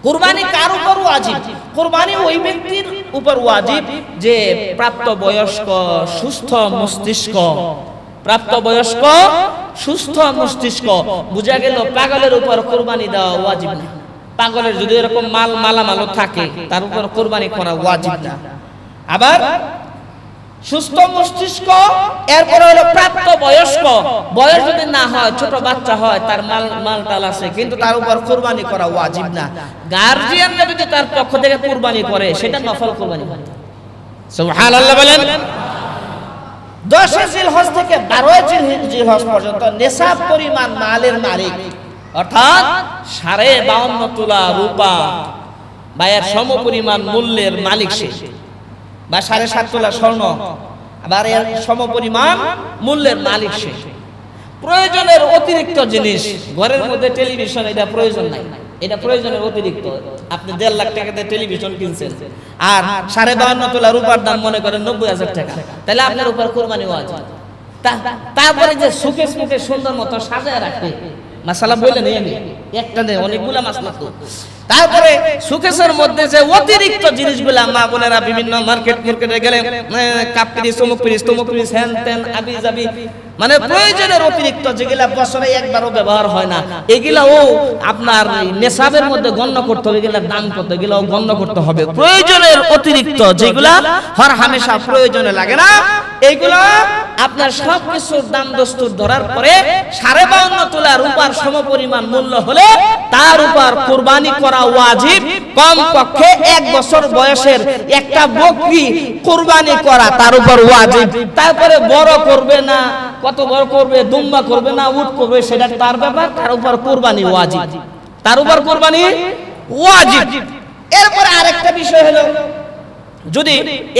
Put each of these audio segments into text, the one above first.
কুরবানি কার উপর ওয়াজিব? কুরবানি ওই ব্যক্তির উপর ওয়াজিব যে প্রাপ্তবয়স্ক সুস্থ মস্তিষ্ক, প্রাপ্তবয়স্ক সুস্থ মস্তিষ্ক। বুঝা গেল পাগলের উপর কুরবানি দেওয়া ওয়াজিব না। পাগলের যদি এরকম মালামাল থাকে তার উপর কুরবানি করা ওয়াজিব না। আবার সুস্থ মস্তিষ্ক, এরপরে হলো প্রাপ্ত বয়স্ক। বয়স যদি না হয়, ছোট বাচ্চা হয়, তার মালটাল আছে, কিন্তু তার উপর কুরবানি করা ওয়াজিব না। গার্জিয়ানরা যদি তার পক্ষ থেকে কুরবানি করে সেটা নফল কুরবানি হয়। সুবহানাল্লাহ বলেন। 10 জিলহজ থেকে 12 জিলহজ পর্যন্ত নেশাব পরিমাণ মালের মালিক, অর্থাৎ 52.5 তোলা রূপা বা এর সমপরিমাণ মূল্যের মালিক সে, বা 7.5 তোলা স্বর্ণ আবার এর সমপরিমাণ মূল্যের মালিক সে। প্রয়োজনের অতিরিক্ত জিনিস, ঘরের মধ্যে টেলিভিশন, এটা প্রয়োজন নাই, এটা প্রয়োজনের অতিরিক্ত। আপনি 1.5 লাখ টাকা দিয়ে টেলিভিশন কিনছেন আর 52.5 তোলা রূপার দাম মনে করেন 90,000 টাকা, তাহলে আপনার উপর কুরবানি ওয়াজিব। তারপরে যে সুখে সুখে সুন্দর মতো সাজায় রাখবে, মাসালা বললেন আমি একটা নেই, অনেকগুলা মাসলা তো। তারপরে সুকেশের মধ্যে যে অতিরিক্ত জিনিসগুলা, মা বোনেরা বিভিন্ন মার্কেটে গেলে কাপ পিরিস, অমুক পিরিস, তমুক পিরিস, হ্যান ত্যান আবি যাবি, মানে প্রয়োজনের অতিরিক্ত যেগুলা বছরে একবারও ব্যবহার হয় না, এগুলাও আপনার নেশাবের মধ্যে গণ্য করতে হবে। এগুলার দাম কত, এগুলাও গণ্য করতে হবে। প্রয়োজনের অতিরিক্ত যেগুলা হর হামেশা প্রয়োজনে লাগে না, এইগুলা আপনার সবকিছুর দাম দস্তুর ধরার পরে 52.5 তোলা রূপার সমপরিমাণ মূল্য হলে তার উপর কুরবানি করা ওয়াজিব। কম পক্ষে 1 বছর বয়সের একটা বকরি কুরবানি করা তার উপর ওয়াজিব। তারপরে বড় করবে না, কত বড় করবে, দুম্বা করবে না উট করবে, সেটা তার ব্যাপার, তার উপর কুরবানি ওয়াজিব, তার উপর কুরবানি ওয়াজিব। এরপর আরেকটা বিষয় হলো, যদি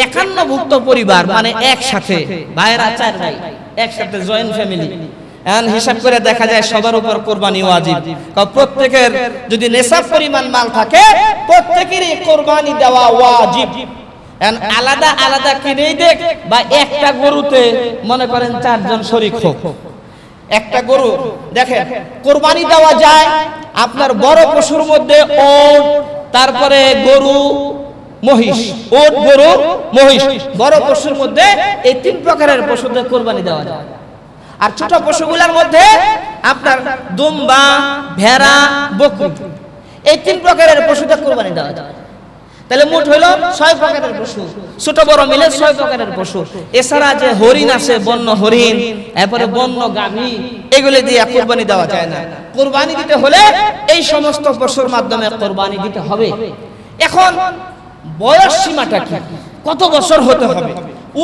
51 ভুক্ত পরিবার, মানে একসাথে ভাইরা 4 ভাই একসাথে জয়েন্ট ফ্যামিলি, এখন হিসাব করে দেখা যায় সবার উপর কুরবানি ওয়াজিব। প্রত্যেকের যদি নেশাব পরিমাণ মাল থাকে প্রত্যেকেরই কুরবানি দেওয়া ওয়াজিব। এখন আলাদা আলাদা কিনেই দেখ, বা একটা গরুতে মনে করেন 4 জন শরীক হোক, একটা গরু দেখেন কুরবানি দেওয়া যায়। আপনার বড় পশুর মধ্যে ওট, তারপরে গরু মহিষ, ওট গরু মহিষ, বড় পশুর মধ্যে এই 3 প্রকারের পশুদের কুরবানি দেওয়া যায়। আর ছোট পশুগুলোর মধ্যে আপনার দুম্বা, ভেড়া, বকরি, এই 3 প্রকারের পশুদের কুরবানি দেওয়া যায়। তাহলে মোট হলো 6 প্রকারের পশু, ছোট বড় মিলে 6 প্রকারের পশু। এছাড়া যে হরিণ আছে, বন্য হরিণ, এরপরে বন্য গাভী, এগুলো দিয়ে কুরবানি দেওয়া যায় না। কুরবানি দিতে হলে এই সমস্ত পশুর মাধ্যমে কুরবানি দিতে হবে। এখন বয়স সীমাটা কি, কত বছর হতে হবে?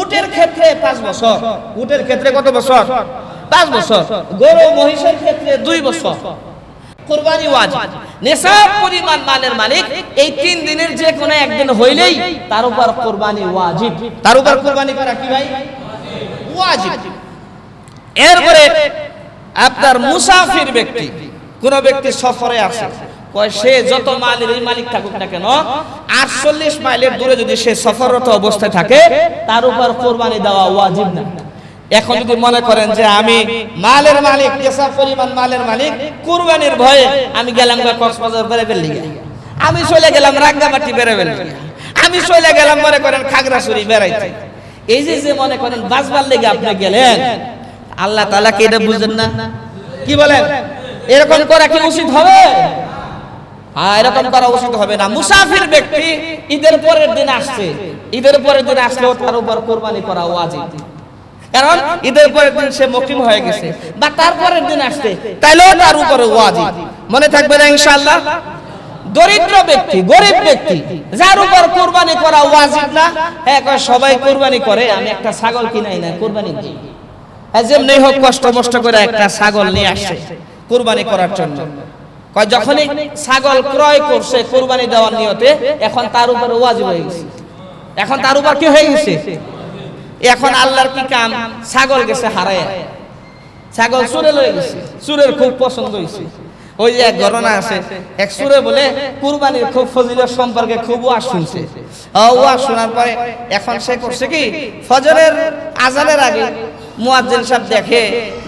উটের ক্ষেত্রে 5 বছর, উটের ক্ষেত্রে কত বছর? 5 বছর। গরু মহিষের ক্ষেত্রে 2 বছর। কুরবানি ওয়াজিব। নেশাব পরিমাণ মালের মালিক এই 3 দিনের যে কোনো একদিন হইলেই তার উপর কুরবানি ওয়াজিব। তার উপর কুরবানি করা কি ভাই? ওয়াজিব। এরপরে আপনার মুসাফির ব্যক্তি, কোন ব্যক্তি সফরে আছে, সে যত মালের মালিক থাকুক না কেন, 48 মাইলের দূরে যদি সে সফররত অবস্থায় থাকে তার উপর কুরবানি দেওয়া ওয়াজিব না। এখন যদি মনে করেন যে আমি মালের মালিক, নেশাব পরিমাণ মালের মালিক, কুরবানির ভয়ে আমি গেলাম কক্সবাজার বেড়াবেন লিগে, আমি চলে গেলাম রাঙ্গামাটি বেড়াবেন লিগে, আমি চলে গেলাম মনে করেন খাগড়াছড়ি বেড়াইতে, এই যে মনে করেন বাজবার লেগে আপনি গেলেন, আল্লাহ তাআলা কি এটা বুঝেন না? কি বলেন? এরকম করা কি উচিত হবে? এরকম করা উচিত হবে না। মুসাফির ব্যক্তি ঈদের পরের দিন আসছে, ঈদের পরের দিন আসলেও তার উপর কুরবানি করা ওয়াজিব, কারণ ঈদের পরের দিন সে মুকিম হয়ে গেছে, বা তারপরের দিন আসছে, তাইলেও তার উপরে ওয়াজিব। মনে থাকবে না ইনশাআল্লাহ? দরিদ্র ব্যক্তি, গরিব ব্যক্তি, যার উপর কুরবানি করা ওয়াজিব না, হ্যাঁ সবাই কুরবানি করে, আমি একটা ছাগল কিনাই না কুরবানি দিই, যেমনি হোক কষ্ট মষ্ট করে একটা ছাগল নিয়ে আসছে কুরবানি করার জন্য। যখনই ছাগল ক্রয় করছে কুরবানি দেওয়ার নিয়তে, এখন তার উপর ওয়াজিব হয়ে গেছে। এখন তার উপর কি হয়ে গেছে? এখন আল্লাহর কি কাম, ছাগল গেছে হারায়, ছাগল চুরে লয়ে গেছে, চুরের খুব পছন্দ হয়েছে। ওই যে এক ঘটনা আছে, এক চুরে বলে কুরবানির খুব ফজিলত সম্পর্কে খুব ওয়াজ শুনছে। ওয়াজ শোনার পরে এখন সে করছে কি, ফজরের আজানের আগে মুয়াজ্জিন সাহেব দেখে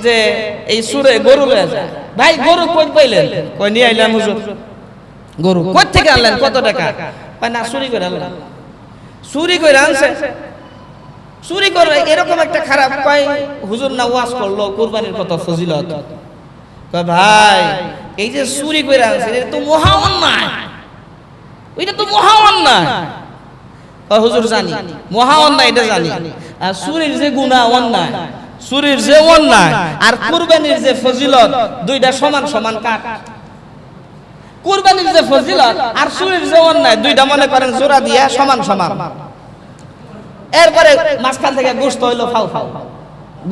যে এই চুরে গরু লয়ে যায়। ভাই গরু কই পাইলেন? কই নিয়ে আইলাম হুজুর। গরু কই থেকে আনলেন, কত টাকা? কয় না চুরি করে আনলাম। চুরি করে আনছে, চুরি করে এরকম একটা খারাপ। কয় হুজুর না ওয়াজ করলো কুরবানির কত ফজিলত। কয় ভাই এই যে চুরি করে আনছে এটা তো মহা অন্যায়, এটা তো মহা অন্যায়। কয় হুজুর জানি মহা অন্যায়, এটা জানি। আর চুরির যে গুনাহ অন্যায়, চুরির যে অন্যায় আর কুরবানির যে ফজিলত, দুইটা সমান সমান কাট। কুরবানির যে ফজিলত আর চুরির যে অন্যায়, দুইটা মনে করেন জোড়া দিয়া সমান সমান। এরপরে মাঝখান থেকে গোশত হইলো ফাউ ফাউ,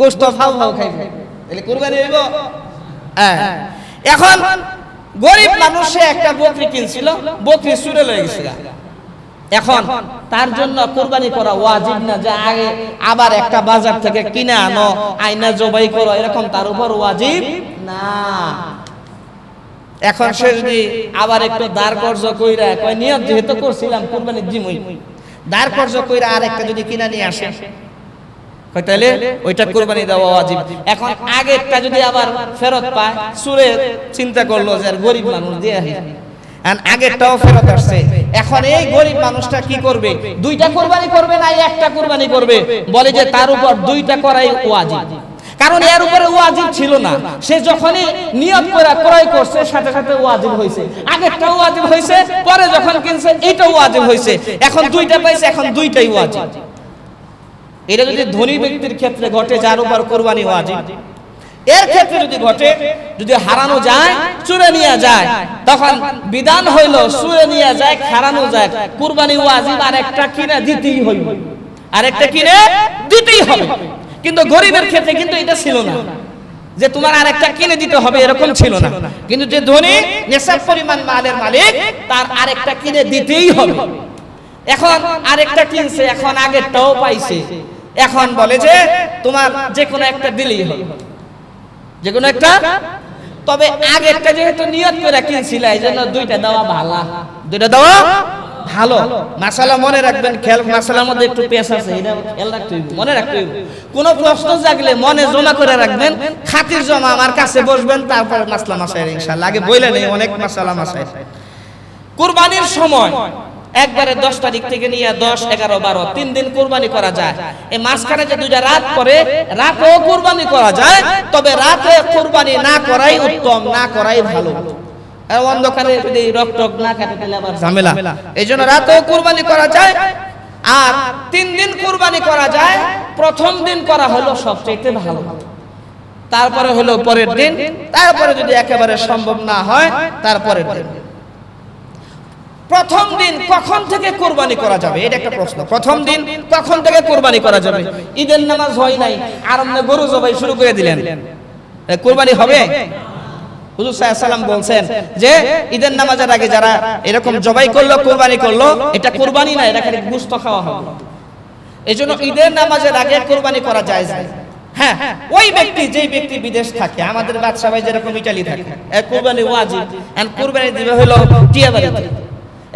গোশত ফাউ ফাউ খাইবে, তাহলে কুরবানি হইব? এখন গরিব মানুষে একটা বকরি কিনছিল, বকরি চুরে লয়ে গেছে। এখন তার জন্য কুরবানি করা ওয়াজিব না, যে আগে আবার একটা বাজার থেকে কিনে আনো আইনা জবাই করো, এরকম তার উপর ওয়াজিব না। এখন সে যদি আবার একটু দাঁড় কর্জ কইরা কয় নিয়ত যেহেতু করছিলাম কুরবানির জিমই, দাঁড় কর্জ কইরা আর একটা যদি কিনা নিয়ে আসে, কয় তাহলে ওইটা কুরবানি দেওয়া ওয়াজিব। এখন আগেরটা যদি আবার ফেরত পায়, সুরে চিন্তা করলো যে আর গরিব মানুষ দিয়ে আগেরটাও ফেরত আসছে, এখন এই গরিব মানুষটা কি করবে? দুইটা কুরবানি করবে না একটা কুরবানি করবে? বলে যে তার উপর দুইটা করাই ওয়াজিব, কারণ এর উপরে ওয়াজিব ছিল না। সে যখনই নিয়ত করে ক্রয় করছে সাথে সাথে ওয়াজিব হয়েছে, আগেরটাও ওয়াজিব হয়েছে, পরে যখন কিনছে এটাও ওয়াজিব হয়েছে, এখন দুইটা পাইছে, এখন দুইটাই ওয়াজিব। এটা যদি ধনী ব্যক্তির ক্ষেত্রে ঘটে যার উপর কুরবানি ওয়াজিব, এর ক্ষেত্রে যদি ঘটে, যদি হারানো যায়, চুরে নিয়ে যায়, তখন বিধান হইল চুরে নিয়ে যায়, হারানো যায়, কুরবানি ওয়াজিব আর একটা কিনে দিতেই হইবে, আর একটা কিনে দিতেই হবে। কিন্তু গরিবের ক্ষেত্রে কিন্তু এটা ছিল না যে তোমার আরেকটা কিনে দিতে হবে, এরকম ছিল না। কিন্তু যে ধনী নেশাব পরিমাণ মালের মালিক, তার আরেকটা কিনে দিতেই হবে। এখন আরেকটা কিনছে, এখন আগেরটাও পাইছে, এখন বলে যে তোমার যে কোনো একটা দিলেই হবে, যে কোনো একটা। তবে আগেরটা যেহেতু নিয়ত করে কিনছিল, এই জন্য দুইটা দেওয়া ভালো, দুইটা দেওয়া ভালো। মাসালা মনে রাখবেন, খেয়াল, মাসালার মধ্যে একটু পেশ আছে, এটা খেয়াল রাখতে হইব, মনে রাখতে হইব। কোনো প্রশ্ন জাগলে মনে জমা করে রাখবেন, খাতির জমা আমার কাছে বসবেন, তারপর মাসলা মাসাইল ইনশাআল্লাহ। আগে বইলে নেই অনেক মাসালা মাসাইল। কুরবানির সময় একবারে 10 তারিখ থেকে নিয়ে 10, 11, 12 3 দিন কুরবানি করা যায়। এই মাঝখানে যে দুইটা রাত পরে, রাতেও কুরবানি করা যায়, তবে রাতে কুরবানি না করাই উত্তম, না করাই ভালো। অন্ধকারে যদি রক্ত না কাটে তাহলে আবার ঝামেলা। এই জন্য রাতেও কুরবানি করা যায়, আর 3 দিন কুরবানি করা যায়। প্রথম দিন করা হলো সবচেয়ে ভালো, তারপরে হলো পরের দিন, তারপরে যদি একেবারে সম্ভব না হয় তারপরের দিন। প্রথম দিন কখন থেকে কুরবানি করা যাবে, এটা একটা প্রশ্ন। প্রথম দিন কখন থেকে কুরবানি করা যাবে? ঈদের নামাজ হয় নাই, আর আপনি গরু জবাই শুরু করে দিলেন, কুরবানি হবে? হুজুর সাল্লাল্লাহু আলাইহি ওয়াসাল্লাম বলছেন যে ঈদের নামাজের আগে যারা এরকম জবাই করলো, কুরবানি করলো, এটা কুরবানি না, এটা খালি গোশত খাওয়া হবে। এজন্য ঈদের নামাজের আগে কুরবানি করা জায়েজ না। হ্যাঁ, ওই ব্যক্তি, যেই ব্যক্তি বিদেশ থাকে, আমাদের বাদশা ভাই যেরকম ইতালি থাকে, কুরবানি ওয়াজিব, এন্ড কুরবানি দিবে হলো টিয়াবাড়িতে।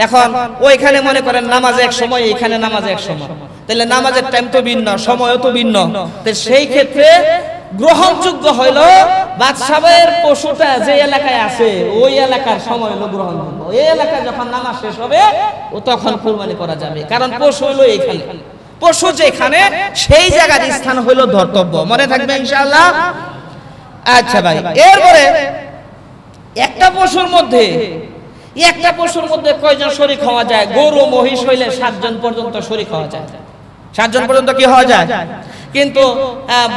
এখন ওইখানে মনে করেন নামাজ এক সময়, এইখানে নামাজ এক সময়, তাহলে নামাজের টাইম তো ভিন্ন, সময়ও তো ভিন্ন। তো সেই ক্ষেত্রে গ্রহণযোগ্য হইল বাদশাহের পশুটা যে এলাকায় আছে ওই এলাকার সময় হলো গ্রহণযোগ্য। এই এলাকায় যখন নামাজ শেষ হবে ও তখন কুরবানি করা যাবে, কারণ পশু হলো এইখানে, পশু যেখানে সেই জায়গার স্থান হইলো ধর্তব্য। মনে থাকবে ইনশাআল্লাহ। আচ্ছা ভাই, এরপরে একটা পশুর মধ্যে কয়জন শরীক হওয়া যায়? গরু মহিষ হইলে 7 জন পর্যন্ত শরীক হওয়া যায়, 7 জন পর্যন্ত কি হওয়া যায়। কিন্তু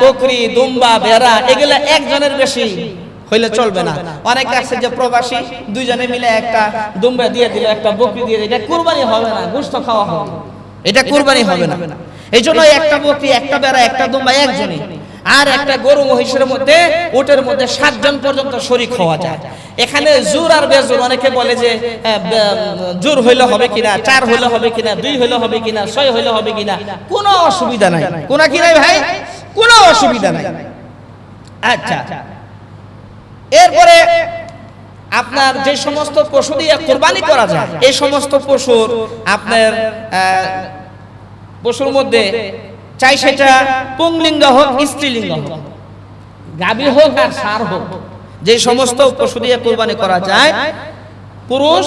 বকরি, দুম্বা, ভেড়া এগুলা একজনের বেশি হইলে চলবে না। অনেক আছে যে প্রবাসী, দুইজনে মিলে একটা দুম্বা দিয়ে দিল, একটা বকরি দিয়ে দিল, এটা কুরবানি হবে না, গোশত খাওয়া হবে, এটা কুরবানি হবে না। এই জন্য একটা বকরি, একটা ভেড়া, একটা দুম্বা একজনই, আর একটা গরু মহিষের মধ্যে, ওটের মধ্যে 7 জন পর্যন্ত শরীক হওয়া যায়। এখানে জোর আর বেজোর, অনেকে বলে যে জোর হইলে হবে কিনা, 4 হইলে হবে কিনা, 2 হইলে হবে কিনা, 6 হইলে হবে কিনা, কোনো অসুবিধা নাই। কোন কি নাই ভাই, কোনো অসুবিধা নাই। আচ্ছা, এরপরে আপনার যে সমস্ত পশু দিয়ে কুরবানি করা যায়, এই সমস্ত পশুর আপনার পশুর মধ্যে চাই সেটা পুংলিঙ্গ হোক, স্ত্রীলিঙ্গ হোক, গাভী হোক আর ষাঁড় হোক, যে সমস্ত পশু দিয়ে কুরবানি করা যায়, পুরুষ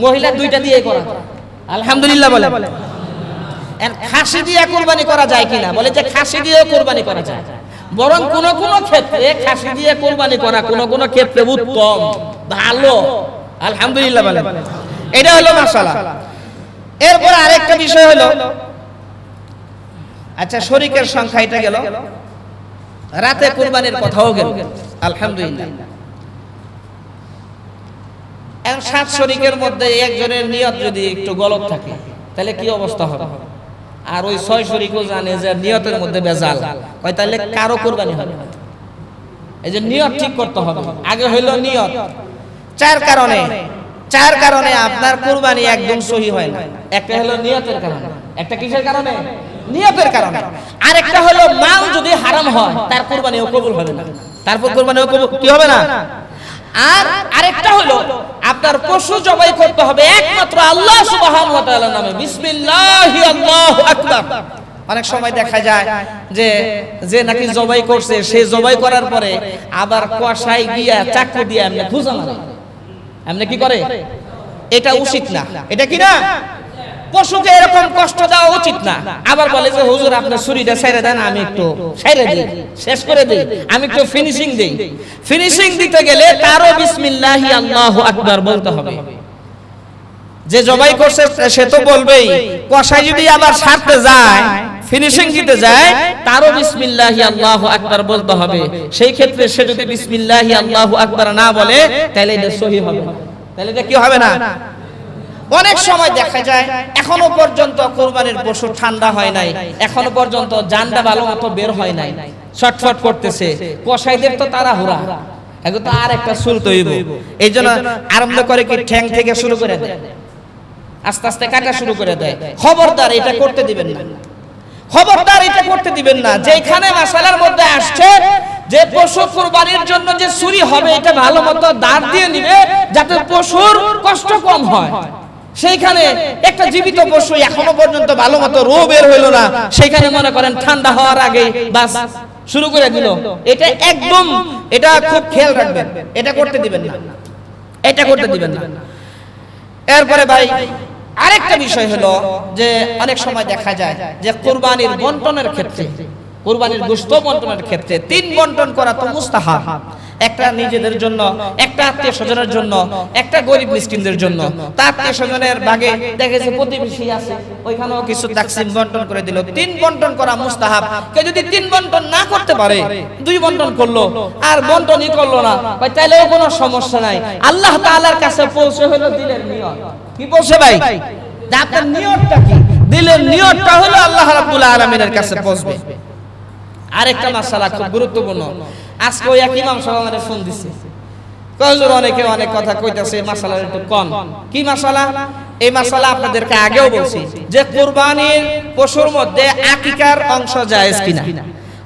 মহিলা দুইটা দিয়ে করা। আলহামদুলিল্লাহ বলে। এর খাসি দিয়ে কুরবানি করা যায় কিনা? বলে যে খাসি দিয়ে কুরবানি করা যায়, বরং কোন কোন ক্ষেত্রে খাসি দিয়ে কুরবানি করা কোন কোন ক্ষেত্রে উত্তম, ভালো। আলহামদুলিল্লাহ বলে। এটা হলো মাসালা। এরপর আরেকটা বিষয় হলো, আচ্ছা শরীকের সংখ্যা এটা গেল, রাতে কুরবানির কথাও গেল। আলহামদুলিল্লাহ। এখন 7 শরীকের মধ্যে একজনের নিয়ত যদি একটু গলত থাকে তাহলে কি অবস্থা হবে? আর ওই 6 শরীকও জানে যে নিয়তের মধ্যে ভেজাল, কয় তাহলে কারো কুরবানি হবে। এই যে নিয়ত ঠিক করতে হবে। আগে হইলো নিয়ত। 4 কারণে আপনার কুরবানি একদম সহি হয় না। একটা হলো নিয়তের কারণে, একটা কিসের কারণে? নিয়তের কারণে। আরেকটা হলো মাল যদি হারাম হয় তার কুরবানিও কবুল হবে না, তারপর কুরবানিও কবুল কি হবে না। আর আরেকটা হলো আপনার পশু জবাই করতে হবে একমাত্র আল্লাহ সুবহানাহু ওয়া তাআলার নামে, বিসমিল্লাহি আল্লাহু আকবার। অনেক সময় দেখা যায় যে নাকি জবাই করছে, সে জবাই করার পরে আবার কষাই গিয়া চাকু দিয়ে এমনি খুঁজা মারে, এমনি কি করে? এটা উচিত না। এটা কি না? পশুকে এরকম কষ্ট দেওয়া উচিত না। আবার বলে যে হুজুর আপনি ছুরিটা ছেড়ে দেন, আমি একটু ছেড়ে দিই, শেষ করে দিই, আমি একটু ফিনিশিং দেই। ফিনিশিং দিতে গেলে তারও বিসমিল্লাহি আল্লাহু আকবার বলতে হবে। যে জবাই করছে সে তো বলবেই, কষাই যদি আবার ছাড়তে যায়, ফিনিশিং দিতে যায়, তারও বিসমিল্লাহি আল্লাহু আকবার বলতে হবে। সেই ক্ষেত্রে সে যদি বিসমিল্লাহি আল্লাহু আকবার না বলে তাহলে এটা সহিহ হবে, তাহলে এটা কি হবে না। অনেক সময় দেখা যায় এখনো পর্যন্ত কুরবানির পশু ঠান্ডা হয় নাই, এখনো পর্যন্ত জানটা ভালো মতো বের হয় নাই, ছটফট করতেছে। কসাইদের তো তাড়াহুড়া, এখন তো আর একটা শুরু হইব, এই জন্য আরম্ভ করে কি ঠ্যাং থেকে শুরু করে দেয়, আস্তে আস্তে কাটা শুরু করে দেয়। খবরদার এটা করতে দিবেন না, খবরদার এটা করতে দিবেন না। যেখানে মাসালার মধ্যে আসছে যে পশু কুরবানির জন্য যে ছুরি হবে এটা ভালো মতো দাঁড় দিয়ে নিবে যাতে পশুর কষ্ট কম হয়। সেইখানে একটা জীবিত পশু এখনো পর্যন্ত ভালো মতো রো বের হইল না, সেখানে মনে করেন ঠান্ডা হওয়ার আগে বাস শুরু করে দিল, এটা একদম, এটা খুব খেয়াল রাখবেন, এটা করতে দিবেন না, এটা করতে দিবেন না। এরপরে ভাই আরেকটা বিষয় হলো যে অনেক সময় দেখা যায় যে কুরবানির বন্টনের ক্ষেত্রে, কুরবানির গোশত বন্টনের ক্ষেত্রে 3 বন্টন করা তো মুস্তাহাব। একটা নিজেদের জন্য, একটা আত্মীয় স্বজনের জন্য, একটা গরিব মিসকিনদের জন্য। তার আত্মীয় স্বজনের ভাগে দেখেছে প্রতিবেশী আছে, ওইখানেও কিছু তাকসিম বন্টন করে দিল। 3 বন্টন করা মুস্তাহাব। কেউ যদি 3 বন্টন না করতে পারে, 2 বন্টন করলো আর বন্টনই করলো না, ভাই তাইলেও কোনো সমস্যা নাই। আল্লাহ তাআলার কাছে পৌঁছে হলো দিলের নিয়ত। কি পৌঁছে ভাই? আপনার নিয়তটা কি? দিলের নিয়তটা হলো আল্লাহ রাব্বুল আলামিনের কাছে পৌঁছবে। আরেকটা মাসালা খুব গুরুত্বপূর্ণ। আজকে ওই এক ইমাম সাহেব আমাদের ফোন দিছে, কয়জন অনেকে অনেক কথা কইতাছে, মাসালা একটু কম। কি মাসালা? এই মাসালা আপনাদেরকে আগেও বলছি যে কুরবানির পশুর মধ্যে আকিকার অংশ জায়েজ কিনা,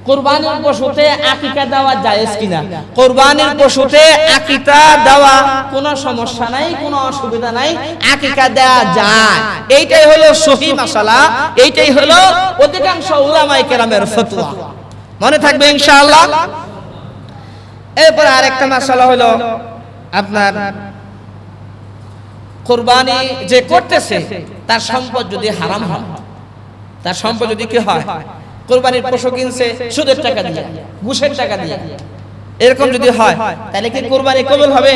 কুরবানির পশুতে আকিকা দেওয়া জায়েজ কিনা। কুরবানির পশুতে আকিকা দেওয়া কোনো সমস্যা নাই, কোনো অসুবিধা নাই, আকিকা দেওয়া যায়। এইটাই হলো সহিহ মাসালা, এইটাই হলো অধিকাংশ উলামায়ে কেরামের ফতোয়া। মনে থাকবে ইনশাআল্লাহ। এরপর আরেকটা মাসালা হলো আপনার কুরবানি যে করতেছে তার সম্পদ যদি হারাম হয়, তার সম্পদ যদি কি হয়, কুরবানির পশু কিনছে সুদের টাকা দিয়ে, ঘুষের টাকা দিয়ে, এরকম যদি হয় তাহলে কি কুরবানি কবুল হবে?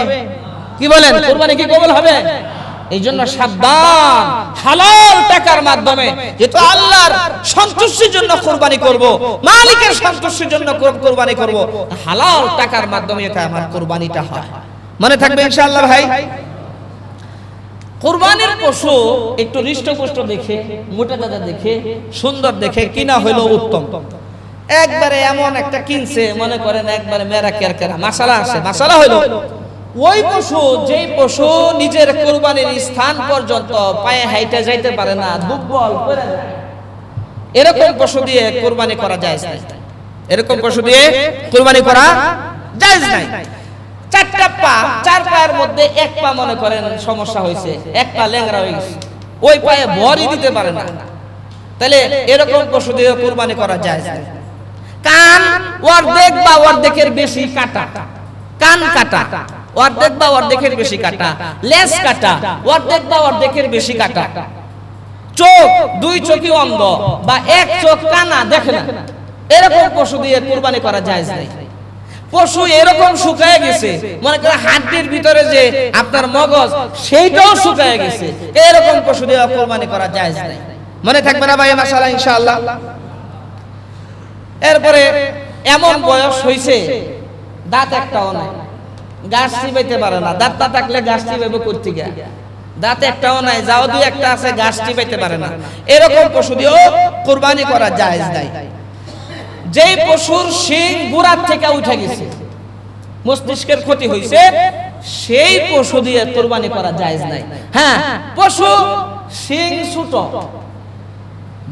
কি বলেন, কুরবানি কি কবুল হবে? এই জন্য সাবধান, হালাল টাকার মাধ্যমে, যেহেতু আল্লাহর সন্তুষ্টির জন্য কুরবানি করব, মালিকের সন্তুষ্টির জন্য কুরবানি করব, হালাল টাকার মাধ্যমে এটা আমার কুরবানিটা হয়। মনে থাকবে ইনশাআল্লাহ ভাই। কুরবানির পশু একটু হৃষ্টপুষ্ট দেখে, মোটা দাদা দেখে, সুন্দর দেখে কিনা হইলো উত্তম। একবারে এমন একটা কিনছে মনে করেন একবারে মেরা কেরকেরা, মাসালা আছে। মাসালা হইলো ওই পশু, যেই পশু নিজের কুরবানির স্থান পর্যন্ত পায়ে হাইটা যাইতে পারে না, দুর্বল করে যায়, এরকম পশু দিয়ে কুরবানি করা জায়েজ নাই। এরকম পশু দিয়ে কুরবানি করা জায়েজ নাই। 4টা পা, 4 পায়ের মধ্যে 1 পা মনে করেন সমস্যা হয়েছে, 1 পা ল্যাংড়া হয়ে গেছে, ওই পায়ে ভরই দিতে পারে না, তাহলে এরকম পশু দিয়ে কুরবানি করা জায়েজ নাই। কান অর্ধেক বা অর্ধেকের বেশি কাটা, কান কাটা, অর্ধেক বা অর্ধেকের বেশি কাটা, লেজ কাটা, অর্ধেক বা অর্ধেকের বেশি কাটা, চোখ দুই চোখই অন্ধ বা এক চোখ কানা দেখে না, এরকম পশু দিয়ে কুরবানি করা জায়েজ নাই। পশু এরকম শুকায় গেছে, মনে করে হাড্ডির ভিতরে যে আপনার মগজ সেইটাও শুকায় গেছে, এরকম পশু দিয়ে কুরবানি করা জায়েজ নাই। মনে থাকবে না ভাই মাশাআল্লাহ ইনশাআল্লাহ। এরপরে এমন বয়স হইছে দাঁত একটাও নাই, গাছ চিবাইতে পারে না, দাঁত না থাকলে গাছ চিবাইবে করতে গিয়া, দাঁত একটাও নাই, যাও দুই একটা আছে গাছ চিবাইতে পারে না, এরকম পশু দিয়েও কুরবানি করা জায়েজ নাই। যেই পশুর শিং গোড়ার থেকে উঠে গেছে, মস্তিষ্কের ক্ষতি হইছে, সেই পশু দিয়ে কুরবানি করা জায়েজ নাই। হ্যাঁ, পশু শিং ছোট,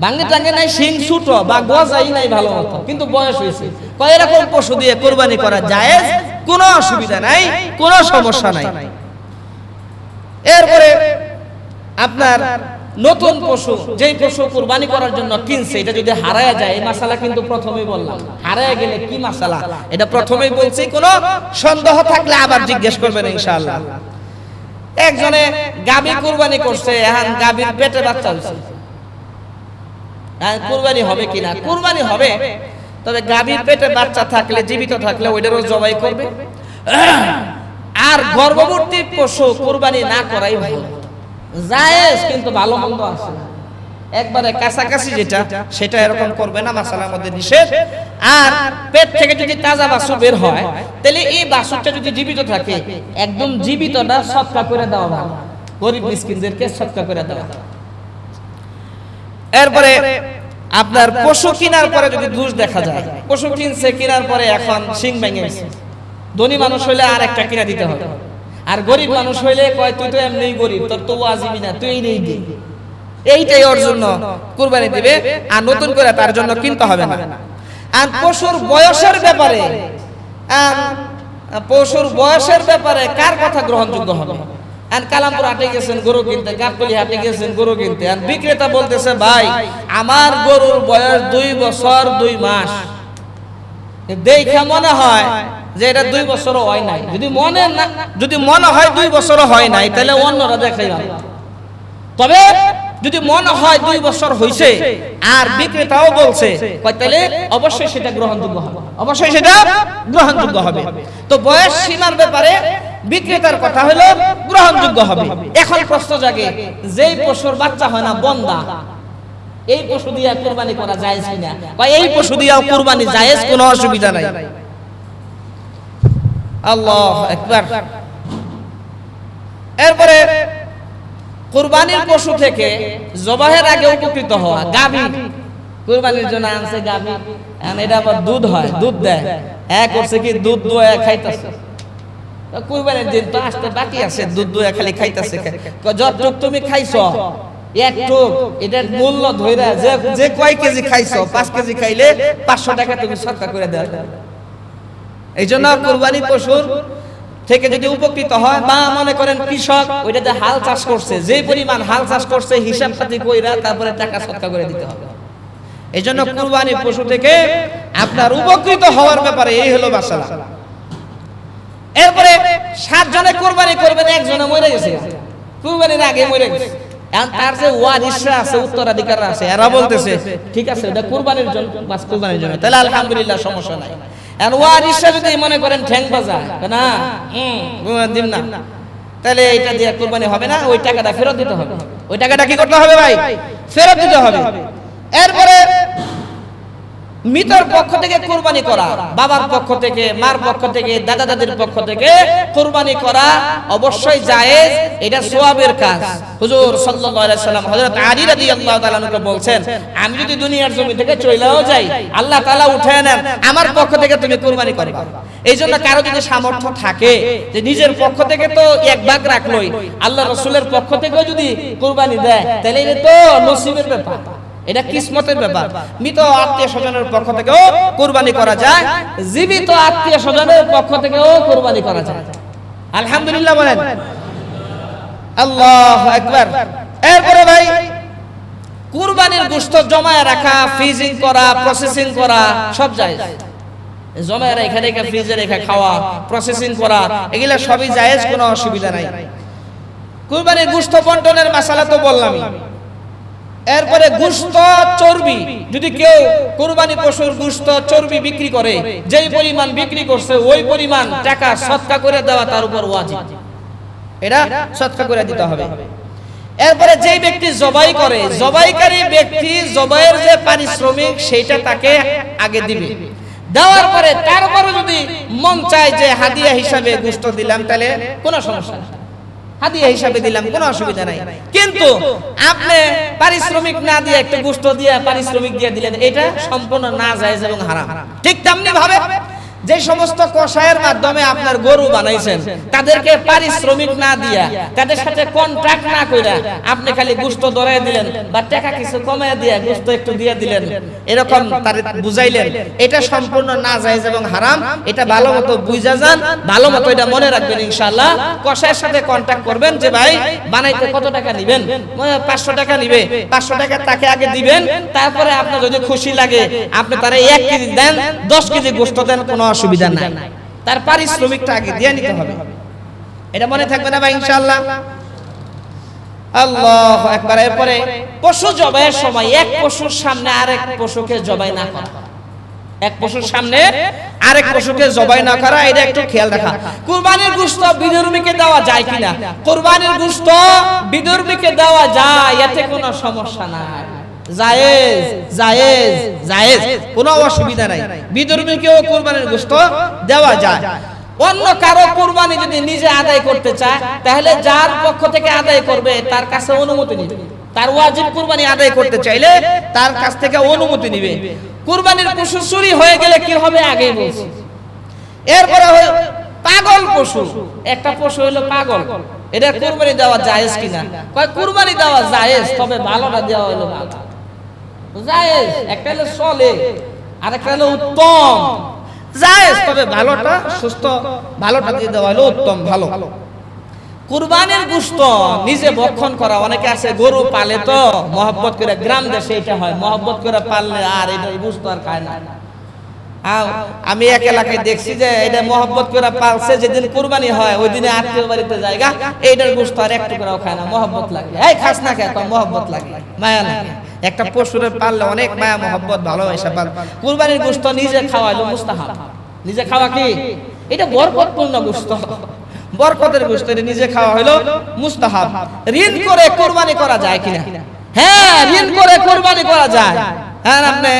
ভাঙে টাঙ্গে নাই, শিং ছোট বা গজাই নাই ভালো মতো, কিন্তু বয়স হয়েছে, এরকম পশু দিয়ে কুরবানি করা জায়েজ, কোনো অসুবিধা নাই, কোনো সমস্যা নাই। এরপরে আপনার নতুন পশু, যেই পশু কুরবানি করার জন্য কিনছে, এটা যদি হারায় যায়, এই মাসালা কিন্তু প্রথমেই বললাম, হারায় গেলে কি মাসালা এটা প্রথমেই বলছি, কোনো সন্দেহ থাকলে আবার জিজ্ঞেস করবেন ইনশাআল্লাহ। একজনে গাবি কুরবানি করছে, এখন গাবির পেটে বাচ্চা হইছে, কুরবানি হবে কিনা? কুরবানি হবে, তবে গাভীর পেটে বাচ্চা থাকলে, জীবিত থাকলে ওইটারও জবাই করবে। আর গর্ভবতী পশু কুরবানি না করাই ভালো, জায়েজ, কিন্তু ভালো মন্দ আছে, একবারে কাছাকাছি যেটা সেটা এরকম করবে না, মাসালার মধ্যে নিষেধ। আর পেট থেকে যদি তাজা বাছুর বের হয়, তাহলে এই বাছুরটা যদি জীবিত থাকে, একদম জীবিতটা সদকা করে দেওয়া ভালো, গরিব মিসকিনদেরকে সদকা করে দেওয়া। এরপরে আপনার পশু কেনার পরে যদি দোষ দেখা যায়, পশু কিনছে, কেনার পরে এখন শিং ভেঙে গেছে, ধনী মানুষ হইলে আর একটা কিনা দিতে হবে, আর গরিব মানুষ হইলে কয় তুই তো এমনি গরিব, তোর তো ওয়াজিবই না, তুই নেই দি, এইটাই ওর জন্য কুরবানি দিবে, আর নতুন করে তার জন্য কিনতে হবে না। আর পশুর বয়সের ব্যাপারে, পশুর বয়সের ব্যাপারে কার কথা গ্রহণযোগ্য হবে? আর কালামপুর হাটে গেছেন গরু কিনতে, গাবতলী হাটে গেছেন গরু কিনতে, আর বিক্রেতা বলতেছে ভাই আমার গরুর বয়স 2 বছর 2 মাস, দেখে মনে হয় যে এটা 2 বছরও হয় নাই। যদি মনে হয় 2 বছরও হয় নাই, তাহলে অন্যরা দেখাই ভালো। তবে যদি মনে হয় 2 বছর হইছে আর বিক্রেতাও বলছে, তাহলে অবশ্যই সেটা গ্রহণযোগ্য হবে, অবশ্যই সেটা গ্রহণযোগ্য হবে। তো বয়স সীমার ব্যাপারে বিক্রেতার কথা হলো গ্রহণযোগ্য হবে। এখন প্রশ্ন জাগে, যেই পশুর বাচ্চা হয় না, বন্দা, এই পশু দিয়ে কুরবানি করা জায়েজ কিনা? বা এই পশু দিয়েও কুরবানি জায়েজ, কোনো অসুবিধা নাই। আল্লাহু আকবার। এরপরে কুরবানির পশু থেকে জবাহের আগে উপকৃত হওয়া, গাভী কুরবানির জন্য আনছে গাভী, এটা আবার দুধ হয়, দুধ দেয়, করছে কি দুধ দোয়া খাইতেছে, কুরবানির দিন তো আসতে বাকি আছে, দুধ দোয়া খালি খাইতেছে, যতটুক তুমি খাইছো একটু, এটার মূল্য ধইরা যে কয় কেজি খাইছো, 5 কেজি খাইলে 500 টাকা তুমি সদকা করে দাও। এই জন্য কুরবানি পশুর থেকে যদি উপকৃত হয়, বা মনে করেন কৃষক ওইটাতে হাল চাষ করছে, যে পরিমাণ হাল চাষ করছে হিসাব পাতি কইরা তারপরে টাকা সদকা করে দিতে হবে। এই জন্য কুরবানি পশু থেকে আপনার উপকৃত হওয়ার ব্যাপারে এই হলো মাসালা। এরপরে 7 জনে কুরবানি করবেন, একজনে মরে গেছে, কুরবানির আগে মরে গেছে, এখন তার যে ওয়ারিসরা আছে, উত্তরাধিকার আছে, এরা বলতেছে ঠিক আছে এটা কুরবানির জন্য, বাস কুরবানির জন্য, তাহলে আলহামদুলিল্লাহ সমস্যা নাই। আর ওয়ারিসরা যদি মনে করেন ঠ্যাং বাজা না, দিন না, তাহলে এটা দিয়ে কুরবানি হবে না, ওই টাকাটা ফেরত দিতে হবে। ওই টাকাটা কি করতে হবে ভাই? ফেরত দিতে হবে। এরপরে মৃতের পক্ষ থেকে কুরবানি করা, বাবার পক্ষ থেকে, মার পক্ষ থেকে, দাদা দাদির পক্ষ থেকে কুরবানি করা অবশ্যই জায়েজ, এটা সওয়াবের কাজ। হুজুর সাল্লাল্লাহু আলাইহি সাল্লাম হযরত আলী রাদিয়াল্লাহু তাআলা আনহুকে বলছেন, আমি যদি দুনিয়ার জমি থেকে চলেও যাই, আল্লাহ তাআলা উঠায় নেন, আমার পক্ষ থেকে তুমি কুরবানি করবা। এই জন্য কারো যদি সামর্থ্য থাকে যে নিজের পক্ষ থেকে তো 1 ভাগ রাখলোই, আল্লাহ রাসূলের পক্ষ থেকেও যদি কুরবানি দেয়, তাহলে এটা তো নসিবের ব্যাপার, এটা কিসমতের ব্যাপার। মৃত আত্মীয় স্বজনের পক্ষ থেকেও কুরবানি করা যায়, জীবিত আত্মীয় স্বজনের পক্ষ থেকেও কুরবানি করা যায়। আলহামদুলিল্লাহ বলেন, আল্লাহু আকবার। এরপরে ভাই কুরবানির গোশত জমায় রাখা, ফ্রিজিং করা, প্রসেসিং করা সব জায়েজ। জমা রেখে রেখে ফ্রিজে রেখে খাওয়া, প্রসেসিং করা, এগুলা সবই জায়েজ, কোনো অসুবিধা নাই। কুরবানির গোশত বন্টনের মাসালা তো বললামই। এরপরে গোশত চর্বি, যদি কেউ কুরবানি পশুর গোশত চর্বি বিক্রি করে, যেই পরিমাণ বিক্রি করছে ওই পরিমাণ টাকা সদকা করে দেওয়া তার উপর ওয়াজিব, এটা সদকা করে দিতে হবে। এরপরে যেই ব্যক্তি জবাই করে, জবাইকারী ব্যক্তি জবাইয়ের যে পারিশ্রমিক সেইটা তাকে আগে দিবে। দেওয়ার পরে তারপরে যদি মন চায় যে হাদিয়া হিসাবে গোশত দিলাম, তাহলে কোনো সমস্যা নেই, হাদিয়া হিসাবে দিলাম, কোনো অসুবিধা নাই। কিন্তু আপনি পারিশ্রমিক না দিয়ে একটা গোশত দিয়ে পারিশ্রমিক দিয়ে দিলেন, এটা সম্পূর্ণ নাজায়েজ এবং হারাম। ঠিক তেমনি ভাবে যে সমস্ত কসাইয়ের মাধ্যমে আপনার গরু বানাইছেন, তাদেরকে পারিশ্রমিক না দিয়া, তাদের সাথে কন্ট্রাক্ট না কইরা আপনি খালি গোশত ধরায় দিলেন বা টাকা কিছু কমায় দিয়ে গোশত একটু দিয়ে দিলেন, এরকম তারে বুঝাইলেন, এটা সম্পূর্ণ নাজায়েজ এবং হারাম। এটা ভালো মতো বুঝা যান, ভালো মতো এটা মনে রাখবেন। ইনশাআল্লাহ কসাইয়ের সাথে কন্ট্রাক্ট করবেন যে ভাই বানাইতে কত টাকা নেবেন, 500 টাকা নিবে, 500 টাকা তাকে আগে দিবেন, তারপরে আপনার যদি খুশি লাগে আপনি তারে 1 কেজি দেন, 10 কেজি গোশত দেন, কোনো অসুবিধা নাই। তার পারিশ্রমিকটা আগে দিয়ে নিতে হবে, এটা মনে থাকবে না ভাই ইনশাআল্লাহ। আল্লাহু আকবার। এরপরে পশু জবাইয়ের সময় এক পশুর সামনে আরেক পশুকে জবাই না করা, এক পশুর সামনে আরেক পশুকে জবাই না করা, এটা একটু খেয়াল রাখা। কুরবানির গোশত বিধর্মীকে দেওয়া যায় কিনা? কুরবানির গোশত বিধর্মীকে দেওয়া যায়, এতে কোনো সমস্যা নাই, জায়েজ জায়েজ জায়েজ, কোনো অসুবিধা নাই। বিধর্মীকেও কুরবানির গোশত দেওয়া যায়। অন্য কারো কুরবানি যদি নিজে আদায় করতে চায়, তাহলে যার পক্ষ থেকে আদায় করবে তার কাছে অনুমতি নিবে। তার ওয়াজিব কুরবানি আদায় করতে চাইলে তার কাছ থেকে অনুমতি নিবে। কুরবানির পশু চুরি হয়ে গেলে কি হবে আগেই বলছি। এরপরে পাগল পশু, একটা পশু হলো পাগল, এটা কুরবানি দেওয়া জায়েজ কিনা? কয় কুরবানি দেওয়া জায়েজ, তবে ভালোটা দেওয়া হলো ভালো, জায়েজ। একটা হলো চলে আর একটা হলো উত্তম, জায়েজ, তবে ভালোটা সুস্থ, ভালোটা দিয়ে দেওয়া হলো উত্তম, ভালো। কুরবানির গোশত নিজে ভক্ষণ করা, অনেকে আছে গরু পালে তো মহব্বত করে, গ্রাম দেশে এটা হয়, মহব্বত করে পাললে আর এটা গোশত আর খায় না। আমি এক এলাকায় দেখছি যে এটা মহব্বত করে পালছে, যেদিন কুরবানি হয় ওই দিনে আত্মীয় বাড়িতে জায়গা, এইটার গোশত আর একটু করেও খায় না, মহব্বত লাগে। এই খাস না কে? মহব্বত লাগে, মায়া লাগে। একটা পশুরে পাললে অনেক মায়া মহব্বত, ভালোবাসা পাল। কুরবানির গোশত নিজে খাওয়া হলো মুস্তাহাব। নিজে খাওয়া কি? এটা বরকতপূর্ণ গোশত, বরকতের গোশত, এটা নিজে খাওয়া হলো মুস্তাহাব। ঋণ করে কুরবানি করা যায় কিনা? হ্যাঁ, ঋণ করে কুরবানি করা যায়। হ্যাঁ, আপনি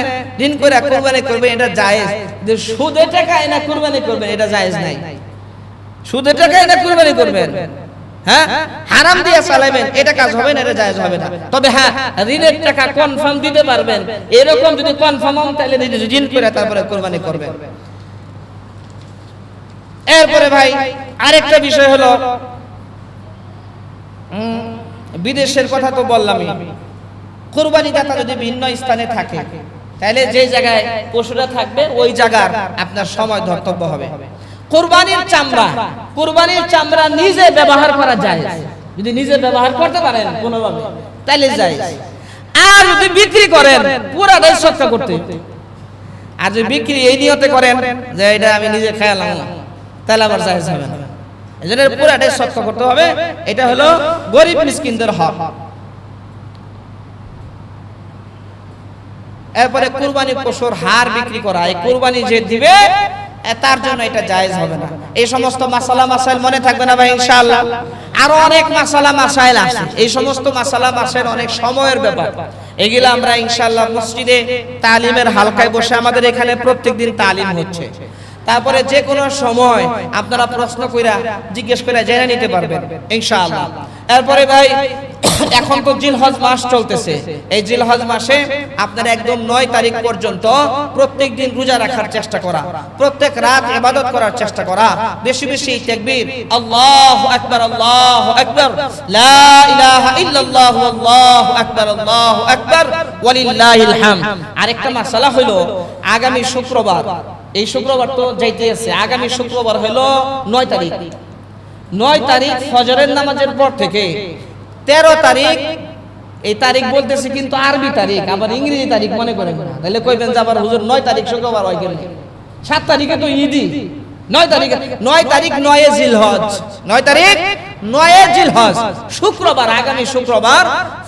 ঋণ করে কুরবানি করবেন, এটা জায়েজ। যে সুদে টাকা এনে কুরবানি করবেন, এটা জায়েজ নাই। সুদে টাকা এনে কুরবানি করবেন, হ্যাঁ, হারাম দিয়ে চালাবেন, এটা কাজ হবে না, এটা জায়েজ হবে না। তবে হ্যাঁ, ঋণের টাকা কনফার্ম দিতে পারবেন, এরকম যদি কনফার্ম হন তাহলে ঋণ করে তারপরে কুরবানি করবেন। এরপরে ভাই আরেকটা বিষয় হলো, বিদেশের কথা তো বললামই। কুরবানি দাতা যদি ভিন্ন স্থানে থাকে, তাহলে যে জায়গায় পশুরা থাকবে ওই জায়গার আপনার সময় ধর্তব্য হবে। কুরবানির চামড়া, কুরবানির চামড়া নিজে ব্যবহার করা যায়, যদি নিজে ব্যবহার করতে পারেন কোনোভাবে তাহলে যায়। আর যদি বিক্রি করেন পুরাটাই সৎকা করতে, আর যদি বিক্রি এই নিয়তে করেন যে এটা আমি নিজে খেয়ালাম, তাহলে আবার জায়েজ হবে না। এজন্য পুরাটাই সৎকা করতে হবে। এটা হলো গরিব মিসকিনদের হক। এরপরে কুরবানি পশুর হাড় বিক্রি করা, এই কুরবানি যে দিবে তার জন্য এটা জায়েজ হবে না। এই সমস্ত মাসালা মাসাইল মনে থাকবে না ভাই ইনশাআল্লাহ। আরো অনেক মাসালা মাসাইল আছে, এই সমস্ত মাসালা মাসাইল অনেক সময়ের ব্যাপার। এগুলা আমরা ইনশাআল্লাহ মসজিদে তালিমের হালকায় বসে, আমাদের এখানে প্রত্যেকদিন তালিম হচ্ছে, তারপরে যে কোনো সময় আপনারা প্রশ্ন কইরা জিজ্ঞেস করে জেনে নিতে পারবেন ইনশাআল্লাহ। এরপরে ভাই এখন তো জিলহজ মাস চলতেছে, এই জিলহজ মাসে আপনারা একদম 9 তারিখ পর্যন্ত প্রত্যেক দিন রোজা রাখার চেষ্টা করা, প্রত্যেক রাত ইবাদত করার চেষ্টা করা, বেশি বেশি তাকবীর, আল্লাহু আকবার আল্লাহু আকবার, লা ইলাহা ইল্লাল্লাহ আল্লাহু আকবার ওয়ালিল্লাহিল হামদ। আরেকটা মাসালা হলো আগামী শুক্রবার, এই শুক্রবার তো যাইতে আছে, আগামী শুক্রবার হলো 9 তারিখ। 9 তারিখ ফজরের নামাজের পর থেকে 13 তারিখ, এই তারিখ বলতেছি কিন্তু আরবি তারিখ, আবার ইংরেজি তারিখ মনে করেন না, তাহলে কইবেন যে আবার হুজুর 9 তারিখ শুক্রবার হয় কেন? 7 তারিখে তো ঈদই, 9 তারিখ 9 জিলহজ, 9 তারিখ 9 জিলহজ শুক্রবার, আগামী শুক্রবার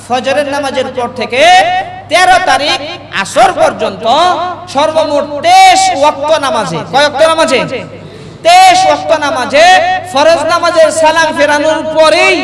ফজরের নামাজের পর থেকে 13 তারিখ আসর পর্যন্ত সর্বমোট 23 ওয়াক্ত নামাজে, কয় ওয়াক্ত নামাজে? 23 ওয়াক্ত নামাজে ফরজ নামাজের সালাম ফেরানোর পরেই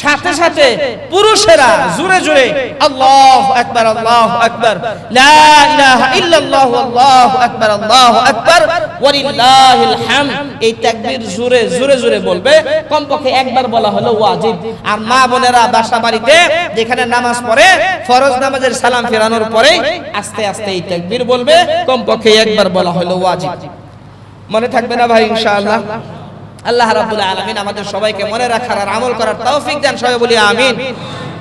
সাথে সাথে পুরুষেরা জোরে জোরে আল্লাহু আকবার, আল্লাহু আকবার, লা ইলাহা ইল্লাল্লাহু, আল্লাহু আকবার, আল্লাহু আকবার, ওয়ালিল্লাহিল হামদ, এই তাকবীর জোরে জোরে জোরে বলবে। কমপক্ষে একবার বলা হলো ওয়াজিব। আর মা বোনেরা বাসা বাড়িতে যেখানে নামাজ পড়ে ফরজ নামাজের সালাম ফেরানোর পরে আস্তে আস্তে এই তাকবীর বলবে, কমপক্ষে একবার বলা হলো ওয়াজিব। মনে থাকবে না ভাই ইনশাআল্লাহ? আল্লাহ রাব্বুল আলামিন আমাদের সবাইকে মনে রাখার আর আমল করার তৌফিক দেন, সবাই বলি আমিন।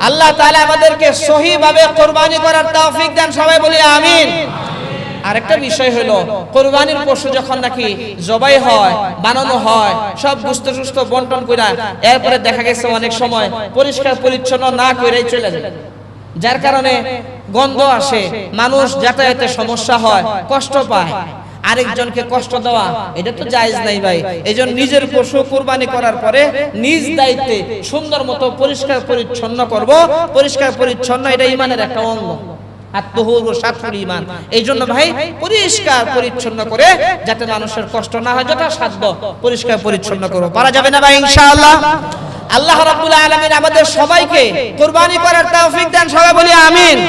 আল্লাহ তাআলা আমাদেরকে সহিভাবে কুরবানি করার তৌফিক দেন, সবাই বলি আমিন। আরেকটা বিষয় হলো কুরবানির পশু যখন নাকি জবাই হয়, বানানো হয়, সব গোশত সুস্থ বন্টন কইরা এরপরে দেখা গেছে অনেক সময় পরিষ্কার পরিচ্ছন্ন না কইরাই চলে যায়, যার কারণে গন্ধ আসে, মানুষ যাতায়াতে সমস্যা হয়, কষ্ট পায়। আরেকজনকে কষ্ট দেওয়া এটা তো জায়েজ নাই ভাই। এইজন্য নিজের পশু কুরবানি করার পরে নিজ দায়িত্বে সুন্দর মতো পরিষ্কার পরিচ্ছন্ন করব। পরিষ্কার পরিচ্ছন্ন এটা ঈমানের একটা অঙ্গ, আত-তাহুর শাতরুল ঈমান। এইজন্য ভাই পরিষ্কার পরিচ্ছন্ন করে যাতে মানুষের কষ্ট না হয় যথাসাধ্য পরিষ্কার পরিচ্ছন্ন করব। পারা যাবে না ভাই ইনশাআল্লাহ? আল্লাহ রাব্বুল আলামিন আমাদের সবাইকে কুরবানি করার তৌফিক দেন, সবাই বলি আমিন।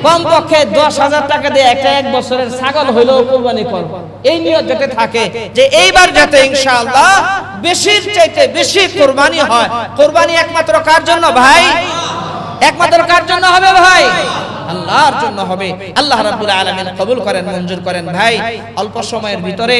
কমপক্ষে 10,000 টাকা দিয়ে একটা 1 বছরের ছাগল হইলেও কুরবানি করব, এই নিয়ত যাতে থাকে যে এইবার যাতে ইনশাআল্লাহ বেশির চাইতে বেশি কুরবানি হয়। কুরবানি একমাত্র কার জন্য ভাই? একমাত্র কার জন্য হবে ভাই? আল্লাহর জন্য হবে। আল্লাহ রাব্বুল আলামিন কবুল করেন, মঞ্জুর করেন। ভাই অল্প সময়ের ভিতরে